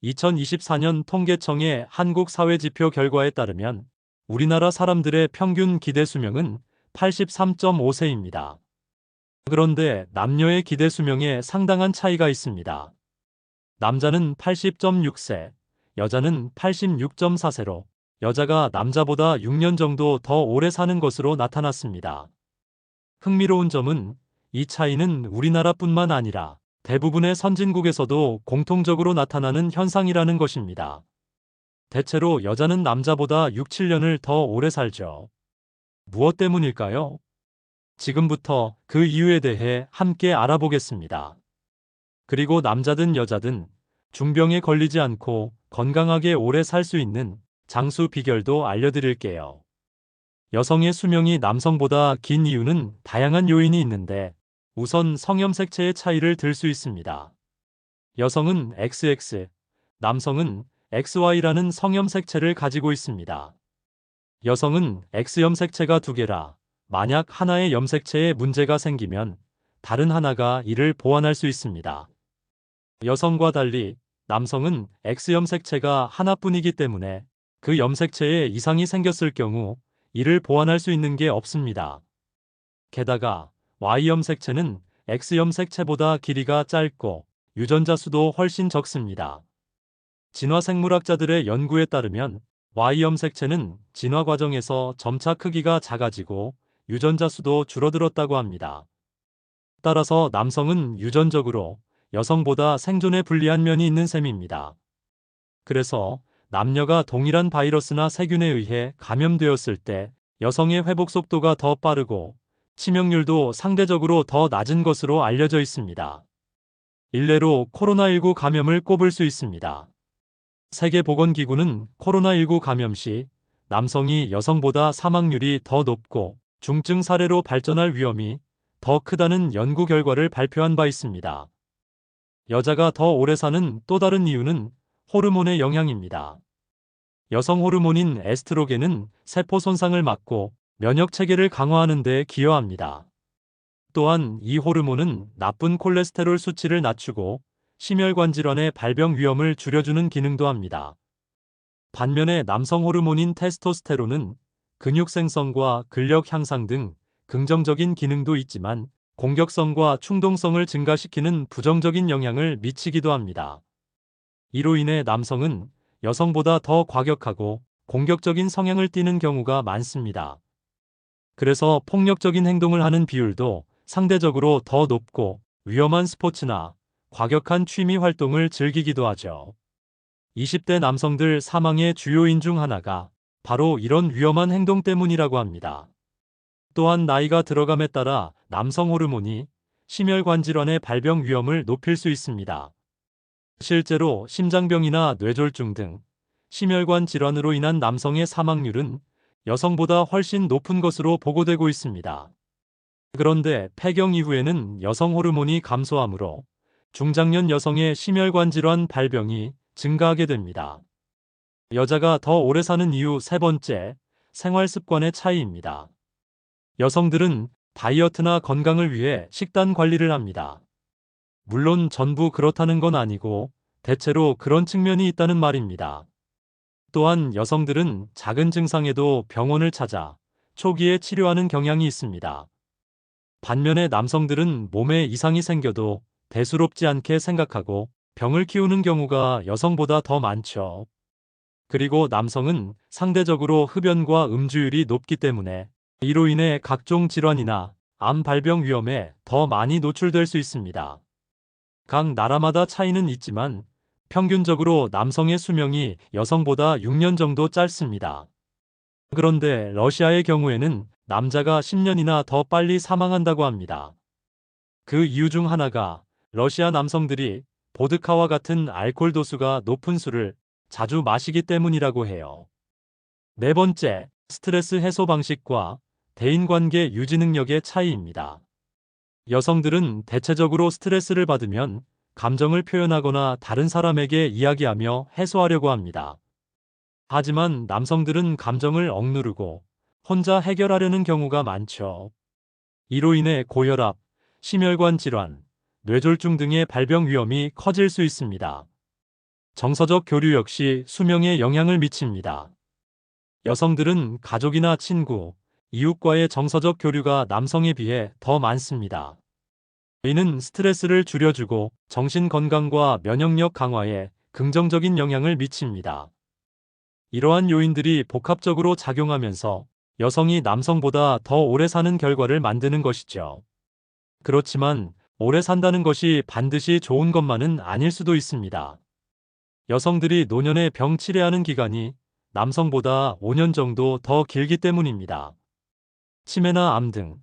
2024년 통계청의 한국사회지표 결과에 따르면 우리나라 사람들의 평균 기대 수명은 83.5세입니다. 그런데 남녀의 기대 수명에 상당한 차이가 있습니다. 남자는 80.6세, 여자는 86.4세로 여자가 남자보다 6년 정도 더 오래 사는 것으로 나타났습니다. 흥미로운 점은 이 차이는 우리나라뿐만 아니라 대부분의 선진국에서도 공통적으로 나타나는 현상이라는 것입니다. 대체로 여자는 남자보다 6, 7년을 더 오래 살죠. 무엇 때문일까요? 지금부터 그 이유에 대해 함께 알아보겠습니다. 그리고 남자든 여자든 중병에 걸리지 않고 건강하게 오래 살 수 있는 장수 비결도 알려드릴게요. 여성의 수명이 남성보다 긴 이유는 다양한 요인이 있는데 우선 성염색체의 차이를 들 수 있습니다. 여성은 XX, 남성은 XY라는 성염색체를 가지고 있습니다. 여성은 X염색체가 두 개라 만약 하나의 염색체에 문제가 생기면 다른 하나가 이를 보완할 수 있습니다. 여성과 달리 남성은 X염색체가 하나뿐이기 때문에 그 염색체에 이상이 생겼을 경우 이를 보완할 수 있는 게 없습니다. 게다가 Y염색체는 X염색체보다 길이가 짧고 유전자 수도 훨씬 적습니다. 진화생물학자들의 연구에 따르면 Y염색체는 진화 과정에서 점차 크기가 작아지고 유전자 수도 줄어들었다고 합니다. 따라서 남성은 유전적으로 여성보다 생존에 불리한 면이 있는 셈입니다. 그래서 남녀가 동일한 바이러스나 세균에 의해 감염되었을 때 여성의 회복 속도가 더 빠르고 치명률도 상대적으로 더 낮은 것으로 알려져 있습니다. 일례로 코로나19 감염을 꼽을 수 있습니다. 세계보건기구는 코로나19 감염 시 남성이 여성보다 사망률이 더 높고 중증 사례로 발전할 위험이 더 크다는 연구 결과를 발표한 바 있습니다. 여자가 더 오래 사는 또 다른 이유는 호르몬의 영향입니다. 여성 호르몬인 에스트로겐은 세포 손상을 막고 면역 체계를 강화하는 데 기여합니다. 또한 이 호르몬은 나쁜 콜레스테롤 수치를 낮추고 심혈관 질환의 발병 위험을 줄여주는 기능도 합니다. 반면에 남성 호르몬인 테스토스테론은 근육 생성과 근력 향상 등 긍정적인 기능도 있지만 공격성과 충동성을 증가시키는 부정적인 영향을 미치기도 합니다. 이로 인해 남성은 여성보다 더 과격하고 공격적인 성향을 띠는 경우가 많습니다. 그래서 폭력적인 행동을 하는 비율도 상대적으로 더 높고 위험한 스포츠나 과격한 취미 활동을 즐기기도 하죠. 20대 남성들 사망의 주요인 중 하나가 바로 이런 위험한 행동 때문이라고 합니다. 또한 나이가 들어감에 따라 남성 호르몬이 심혈관 질환의 발병 위험을 높일 수 있습니다. 실제로 심장병이나 뇌졸중 등 심혈관 질환으로 인한 남성의 사망률은 여성보다 훨씬 높은 것으로 보고되고 있습니다. 그런데 폐경 이후에는 여성 호르몬이 감소하므로 중장년 여성의 심혈관 질환 발병이 증가하게 됩니다. 여자가 더 오래 사는 이유 세 번째, 생활 습관의 차이입니다. 여성들은 다이어트나 건강을 위해 식단 관리를 합니다. 물론 전부 그렇다는 건 아니고 대체로 그런 측면이 있다는 말입니다. 또한 여성들은 작은 증상에도 병원을 찾아 초기에 치료하는 경향이 있습니다. 반면에 남성들은 몸에 이상이 생겨도 대수롭지 않게 생각하고 병을 키우는 경우가 여성보다 더 많죠. 그리고 남성은 상대적으로 흡연과 음주율이 높기 때문에 이로 인해 각종 질환이나 암 발병 위험에 더 많이 노출될 수 있습니다. 각 나라마다 차이는 있지만 평균적으로 남성의 수명이 여성보다 6년 정도 짧습니다. 그런데 러시아의 경우에는 남자가 10년이나 더 빨리 사망한다고 합니다. 그 이유 중 하나가 러시아 남성들이 보드카와 같은 알코올 도수가 높은 술을 자주 마시기 때문이라고 해요. 네 번째, 스트레스 해소 방식과 대인관계 유지 능력의 차이입니다. 여성들은 대체적으로 스트레스를 받으면 감정을 표현하거나 다른 사람에게 이야기하며 해소하려고 합니다. 하지만 남성들은 감정을 억누르고 혼자 해결하려는 경우가 많죠. 이로 인해 고혈압, 심혈관 질환, 뇌졸중 등의 발병 위험이 커질 수 있습니다. 정서적 교류 역시 수명에 영향을 미칩니다. 여성들은 가족이나 친구, 이웃과의 정서적 교류가 남성에 비해 더 많습니다. 이는 스트레스를 줄여주고 정신 건강과 면역력 강화에 긍정적인 영향을 미칩니다. 이러한 요인들이 복합적으로 작용하면서 여성이 남성보다 더 오래 사는 결과를 만드는 것이죠. 그렇지만 오래 산다는 것이 반드시 좋은 것만은 아닐 수도 있습니다. 여성들이 노년에 병 치레하는 기간이 남성보다 5년 정도 더 길기 때문입니다. 치매나 암 등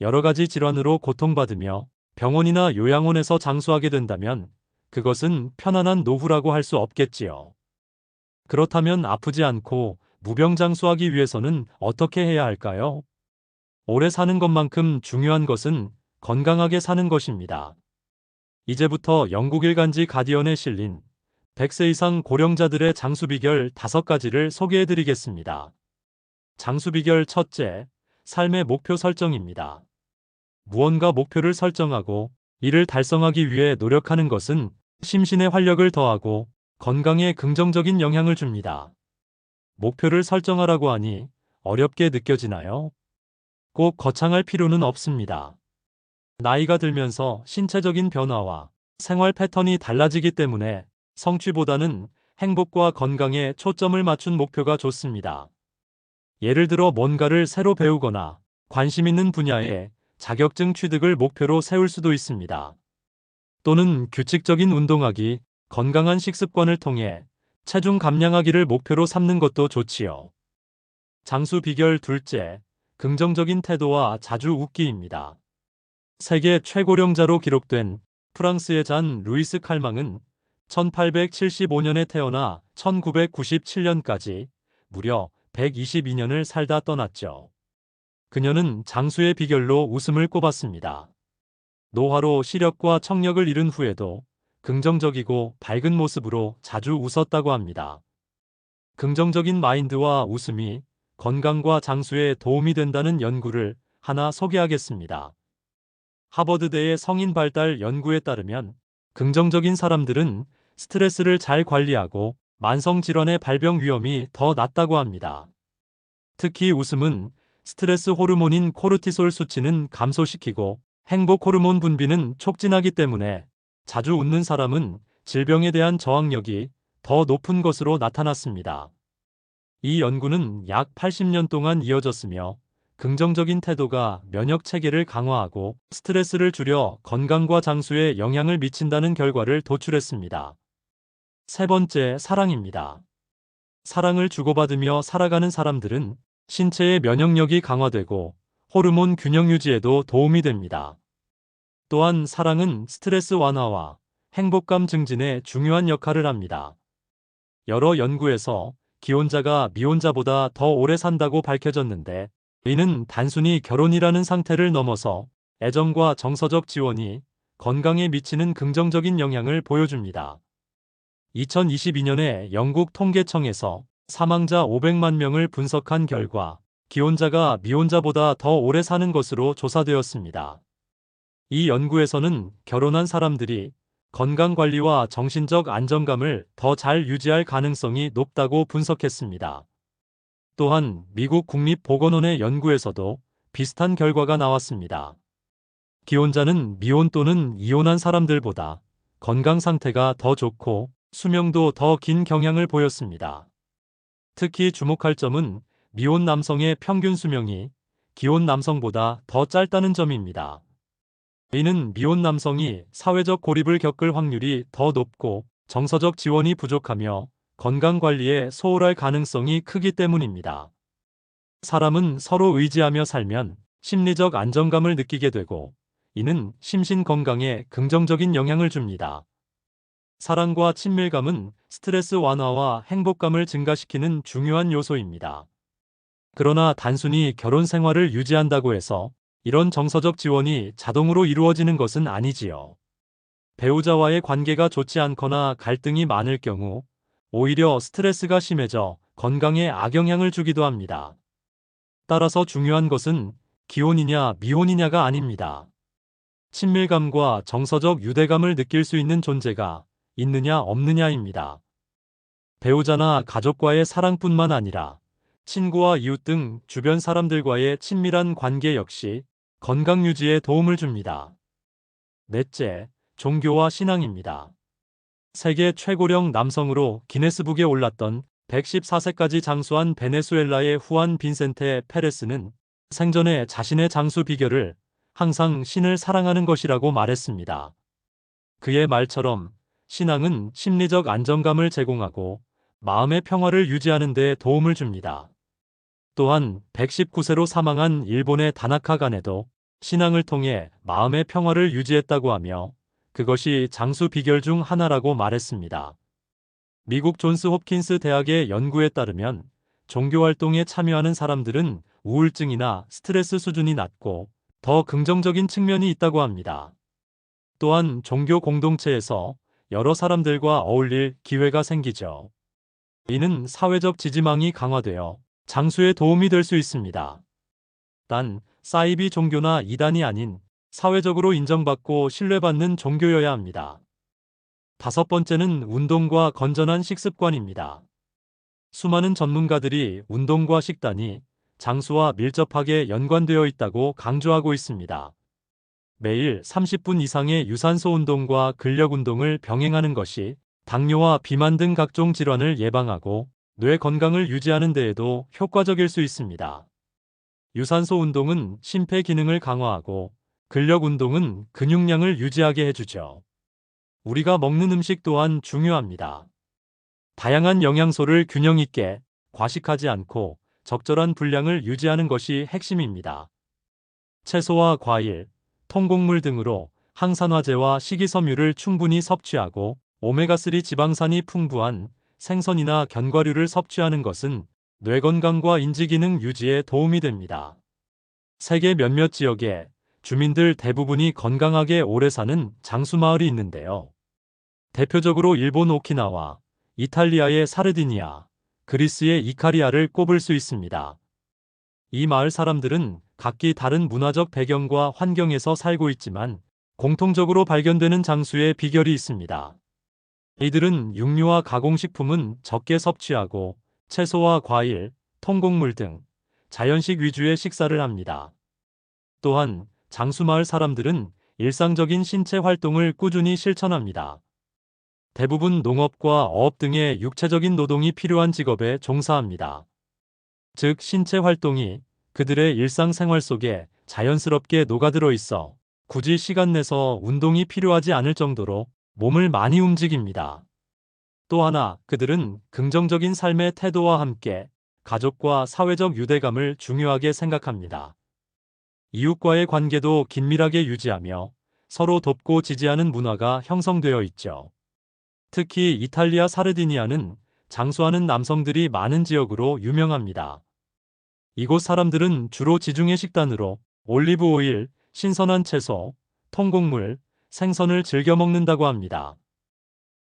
여러 가지 질환으로 고통받으며 병원이나 요양원에서 장수하게 된다면 그것은 편안한 노후라고 할 수 없겠지요. 그렇다면 아프지 않고 무병장수하기 위해서는 어떻게 해야 할까요? 오래 사는 것만큼 중요한 것은 건강하게 사는 것입니다. 이제부터 영국 일간지 가디언에 실린 100세 이상 고령자들의 장수 비결 5가지를 소개해 드리겠습니다. 장수 비결 첫째, 삶의 목표 설정입니다. 무언가 목표를 설정하고 이를 달성하기 위해 노력하는 것은 심신의 활력을 더하고 건강에 긍정적인 영향을 줍니다. 목표를 설정하라고 하니 어렵게 느껴지나요? 꼭 거창할 필요는 없습니다. 나이가 들면서 신체적인 변화와 생활 패턴이 달라지기 때문에 성취보다는 행복과 건강에 초점을 맞춘 목표가 좋습니다. 예를 들어 뭔가를 새로 배우거나 관심 있는 분야에 자격증 취득을 목표로 세울 수도 있습니다. 또는 규칙적인 운동하기, 건강한 식습관을 통해 체중 감량하기를 목표로 삼는 것도 좋지요. 장수 비결 둘째, 긍정적인 태도와 자주 웃기입니다. 세계 최고령자로 기록된 프랑스의 잔 루이스 칼망은 1875년에 태어나 1997년까지 무려 122년을 살다 떠났죠. 그녀는 장수의 비결로 웃음을 꼽았습니다. 노화로 시력과 청력을 잃은 후에도 긍정적이고 밝은 모습으로 자주 웃었다고 합니다. 긍정적인 마인드와 웃음이 건강과 장수에 도움이 된다는 연구를 하나 소개하겠습니다. 하버드대의 성인 발달 연구에 따르면 긍정적인 사람들은 스트레스를 잘 관리하고 만성질환의 발병 위험이 더 낮다고 합니다. 특히 웃음은 스트레스 호르몬인 코르티솔 수치는 감소시키고 행복 호르몬 분비는 촉진하기 때문에 자주 웃는 사람은 질병에 대한 저항력이 더 높은 것으로 나타났습니다. 이 연구는 약 80년 동안 이어졌으며 긍정적인 태도가 면역 체계를 강화하고 스트레스를 줄여 건강과 장수에 영향을 미친다는 결과를 도출했습니다. 세 번째, 사랑입니다. 사랑을 주고받으며 살아가는 사람들은 신체의 면역력이 강화되고 호르몬 균형 유지에도 도움이 됩니다. 또한 사랑은 스트레스 완화와 행복감 증진에 중요한 역할을 합니다. 여러 연구에서 기혼자가 미혼자보다 더 오래 산다고 밝혀졌는데 이는 단순히 결혼이라는 상태를 넘어서 애정과 정서적 지원이 건강에 미치는 긍정적인 영향을 보여줍니다. 2022년에 영국 통계청에서 사망자 500만 명을 분석한 결과 기혼자가 미혼자보다 더 오래 사는 것으로 조사되었습니다. 이 연구에서는 결혼한 사람들이 건강관리와 정신적 안정감을 더 잘 유지할 가능성이 높다고 분석했습니다. 또한 미국 국립보건원의 연구에서도 비슷한 결과가 나왔습니다. 기혼자는 미혼 또는 이혼한 사람들보다 건강 상태가 더 좋고 수명도 더 긴 경향을 보였습니다. 특히 주목할 점은 미혼 남성의 평균 수명이 기혼 남성보다 더 짧다는 점입니다. 이는 미혼 남성이 사회적 고립을 겪을 확률이 더 높고 정서적 지원이 부족하며 건강관리에 소홀할 가능성이 크기 때문입니다. 사람은 서로 의지하며 살면 심리적 안정감을 느끼게 되고 이는 심신 건강에 긍정적인 영향을 줍니다. 사랑과 친밀감은 스트레스 완화와 행복감을 증가시키는 중요한 요소입니다. 그러나 단순히 결혼 생활을 유지한다고 해서 이런 정서적 지원이 자동으로 이루어지는 것은 아니지요. 배우자와의 관계가 좋지 않거나 갈등이 많을 경우 오히려 스트레스가 심해져 건강에 악영향을 주기도 합니다. 따라서 중요한 것은 기혼이냐 미혼이냐가 아닙니다. 친밀감과 정서적 유대감을 느낄 수 있는 존재가 있느냐 없느냐입니다. 배우자나 가족과의 사랑뿐만 아니라 친구와 이웃 등 주변 사람들과의 친밀한 관계 역시 건강 유지에 도움을 줍니다. 넷째, 종교와 신앙입니다. 세계 최고령 남성으로 기네스북에 올랐던 114세까지 장수한 베네수엘라의 후안 빈센테 페레스는 생전에 자신의 장수 비결을 항상 신을 사랑하는 것이라고 말했습니다. 그의 말처럼 신앙은 심리적 안정감을 제공하고 마음의 평화를 유지하는 데 도움을 줍니다. 또한 119세로 사망한 일본의 다나카 간에도 신앙을 통해 마음의 평화를 유지했다고 하며 그것이 장수 비결 중 하나라고 말했습니다. 미국 존스 홉킨스 대학의 연구에 따르면 종교 활동에 참여하는 사람들은 우울증이나 스트레스 수준이 낮고 더 긍정적인 측면이 있다고 합니다. 또한 종교 공동체에서 여러 사람들과 어울릴 기회가 생기죠. 이는 사회적 지지망이 강화되어 장수에 도움이 될 수 있습니다. 단, 사이비 종교나 이단이 아닌 사회적으로 인정받고 신뢰받는 종교여야 합니다. 다섯 번째는 운동과 건전한 식습관입니다. 수많은 전문가들이 운동과 식단이 장수와 밀접하게 연관되어 있다고 강조하고 있습니다. 매일 30분 이상의 유산소 운동과 근력 운동을 병행하는 것이 당뇨와 비만 등 각종 질환을 예방하고 뇌 건강을 유지하는 데에도 효과적일 수 있습니다. 유산소 운동은 심폐 기능을 강화하고 근력 운동은 근육량을 유지하게 해주죠. 우리가 먹는 음식 또한 중요합니다. 다양한 영양소를 균형 있게 과식하지 않고 적절한 분량을 유지하는 것이 핵심입니다. 채소와 과일, 통곡물 등으로 항산화제와 식이섬유를 충분히 섭취하고 오메가3 지방산이 풍부한 생선이나 견과류를 섭취하는 것은 뇌 건강과 인지 기능 유지에 도움이 됩니다. 세계 몇몇 지역에 주민들 대부분이 건강하게 오래 사는 장수마을이 있는데요. 대표적으로 일본 오키나와, 이탈리아의 사르디니아, 그리스의 이카리아를 꼽을 수 있습니다. 이 마을 사람들은 각기 다른 문화적 배경과 환경에서 살고 있지만 공통적으로 발견되는 장수의 비결이 있습니다. 이들은 육류와 가공식품은 적게 섭취하고 채소와 과일, 통곡물 등 자연식 위주의 식사를 합니다. 또한 장수마을 사람들은 일상적인 신체 활동을 꾸준히 실천합니다. 대부분 농업과 어업 등의 육체적인 노동이 필요한 직업에 종사합니다. 즉, 신체 활동이 그들의 일상생활 속에 자연스럽게 녹아들어 있어 굳이 시간 내서 운동이 필요하지 않을 정도로 몸을 많이 움직입니다. 또 하나, 그들은 긍정적인 삶의 태도와 함께 가족과 사회적 유대감을 중요하게 생각합니다. 이웃과의 관계도 긴밀하게 유지하며 서로 돕고 지지하는 문화가 형성되어 있죠. 특히 이탈리아 사르디니아는 장수하는 남성들이 많은 지역으로 유명합니다. 이곳 사람들은 주로 지중해 식단으로 올리브 오일, 신선한 채소, 통곡물, 생선을 즐겨 먹는다고 합니다.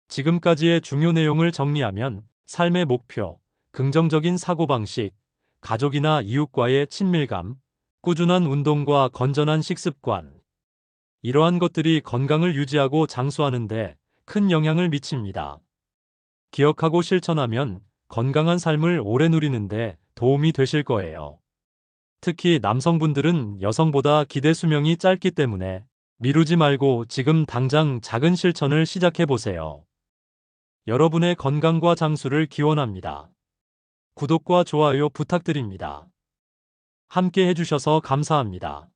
지금까지의 중요 내용을 정리하면 삶의 목표, 긍정적인 사고방식, 가족이나 이웃과의 친밀감, 꾸준한 운동과 건전한 식습관. 이러한 것들이 건강을 유지하고 장수하는 데 큰 영향을 미칩니다. 기억하고 실천하면 건강한 삶을 오래 누리는데 도움이 되실 거예요. 특히 남성분들은 여성보다 기대 수명이 짧기 때문에 미루지 말고 지금 당장 작은 실천을 시작해 보세요. 여러분의 건강과 장수를 기원합니다. 구독과 좋아요 부탁드립니다. 함께 해주셔서 감사합니다.